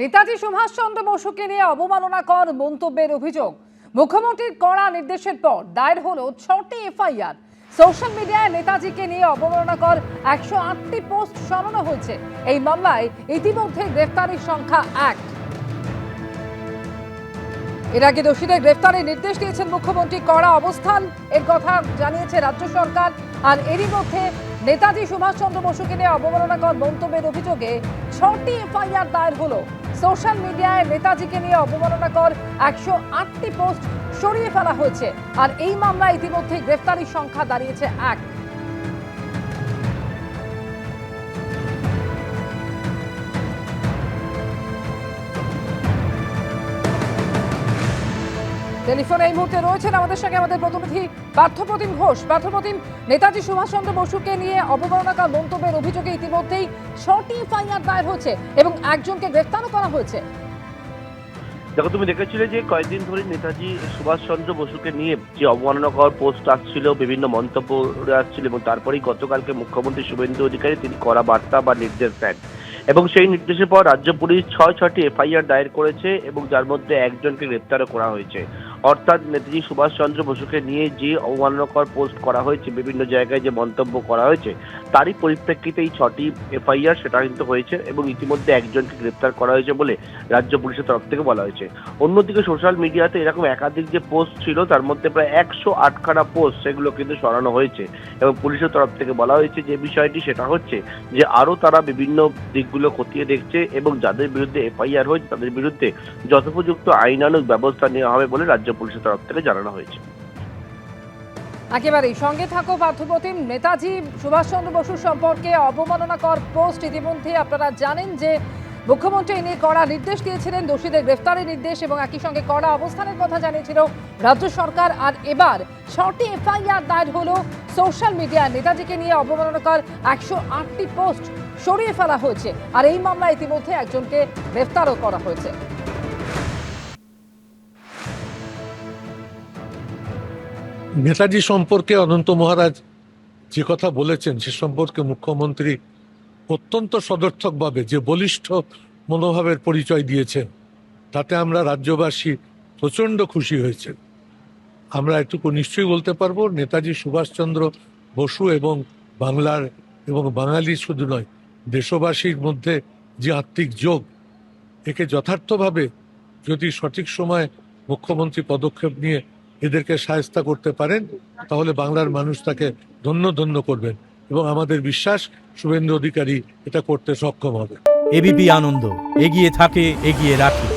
নেতাজি সুভাষচন্দ্র বসুকে নিয়ে অবমাননাকর মন্তব্যের অভিযোগ মুখ্যমন্ত্রীর কড়া নির্দেশের পর দায়ের হলো 6টি এফআইআর। সোশ্যাল মিডিয়ায় নেতাজিকে নিয়ে অবমাননাকর 108টি পোস্ট সরানো হয়েছে। এই মামলায় ইতিমধ্যে গ্রেফতারির সংখ্যা 1। এর আগে দোষীদের গ্রেফতারের নির্দেশ দিয়েছেন মুখ্যমন্ত্রী। কড়া অবস্থান এর কথা জানিয়েছে রাজ্য সরকার। আর এরই মধ্যে নেতাজি সুভাষচন্দ্র বসুকে নিয়ে অবমাননাকর মন্তব্যের অভিযোগে 6টি এফআইআর দায়ের হলো। সোশ্যাল মিডিয়ায় নেতাজিকে নিয়ে অবমাননাকর 108টি পোস্ট সরিয়ে ফেলা হয়েছে। আর এই মামলায় ইতিমধ্যে গ্রেফতারির সংখ্যা দাঁড়িয়েছে 1। টেলিফোনে এই মুহূর্তে রয়েছেন আমাদের সঙ্গে আমাদের প্রতিনিধি পার্থপ্রতিম ঘোষ। পার্থপ্রতিম, নেতাজি সুভাষচন্দ্র বসুকে নিয়ে অবমাননাকর মন্তব্যের অভিযোগে ইতিমধ্যেই 6টি এফআইআর দায়ের হয়েছে এবং একজনকে গ্রেফতারও করা হয়েছে। দেখো, তুমি দেখেছিলে যে কয়েকদিন ধরে নেতাজি সুভাষচন্দ্র বসুকে নিয়ে যে অবমাননাকর পোস্ট আসছিল, বিভিন্ন মন্তব্য আসছিল এবং তারপরেই গতকালকে মুখ্যমন্ত্রী শুভেন্দু অধিকারী তিনি কড়া বার্তা বা নির্দেশ দেন এবং সেই নির্দেশের পর রাজ্য পুলিশ 6টি এফআইআর দায়ের করেছে এবং যার মধ্যে একজনকে গ্রেপ্তারও করা হয়েছে। অর্থাৎ নেতাজি সুভাষচন্দ্র বসুকে নিয়ে যে অবমাননাকর পোস্ট করা হয়েছে, বিভিন্ন জায়গায় যে মন্তব্য করা হয়েছে, তারই পরিপ্রেক্ষিতে এই 6টি এফআইআর সেটা কিন্তু হয়েছে এবং ইতিমধ্যে একজনকে গ্রেপ্তার করা হয়েছে বলে রাজ্য পুলিশের তরফ থেকে বলা হয়েছে। অন্যদিকে সোশ্যাল মিডিয়াতে এরকম একাধিক যে পোস্ট ছিল তার মধ্যে প্রায় 108খানা পোস্ট সেগুলো কিন্তু সরানো হয়েছে এবং পুলিশের তরফ থেকে বলা হয়েছে যে বিষয়টি সেটা হচ্ছে যে আরও তারা বিভিন্ন দিকগুলো খতিয়ে দেখছে এবং যাদের বিরুদ্ধে এফআইআর হয়েছে তাদের বিরুদ্ধে যথোপযুক্ত আইনানুগ ব্যবস্থা নেওয়া হবে বলে রাজ্য পুলিশের তরফ থেকে জানানো হয়েছে। একেবারেই সঙ্গে থাকো পার্থপ্রতিম। নেতাজি সুভাষচন্দ্র বসু সম্পর্কে অবমাননাকর পোস্ট ইতিমধ্যে আপনারা জানেন যে মুখ্যমন্ত্রী নিয়ে কড়া নির্দেশ দিয়েছিলেন, দোষীদের গ্রেফতারের নির্দেশ এবং একই সঙ্গে কড়া অবস্থানের কথা জানিয়েছিল রাজ্য সরকার। আর এবার 6টি এফআইআর দায়ের হলো। সোশ্যাল মিডিয়ায় নেতাজিকে নিয়ে অবমাননাকর 108টি পোস্ট সরিয়ে ফেলা হয়েছে। আর এই মামলায় ইতিমধ্যে একজনকে গ্রেফতারও করা হয়েছে। নেতাজি সম্পর্কে অনন্ত মহারাজ যে কথা বলেছেন সে সম্পর্কে মুখ্যমন্ত্রী অত্যন্ত সদর্থকভাবে যে বলিষ্ঠ মনোভাবের পরিচয় দিয়েছেন, তাতে আমরা রাজ্যবাসী প্রচণ্ড খুশি হয়েছেন। আমরা এটুকু নিশ্চয়ই বলতে পারবো, নেতাজি সুভাষচন্দ্র বসু এবং বাংলার এবং বাঙালি শুধু নয় দেশবাসীর মধ্যে যে আত্মিক যোগ, একে যথার্থভাবে যদি সঠিক সময় মুখ্যমন্ত্রী পদক্ষেপ নিয়ে এদেরকে শায়েস্তা করতে পারেন তাহলে বাংলার মানুষ তাকে ধন্য ধন্য করবেন এবং আমাদের বিশ্বাস শুভেন্দু অধিকারী এটা করতে সক্ষম হবে। এবিপি আনন্দ, এগিয়ে থাকে, এগিয়ে রাখে।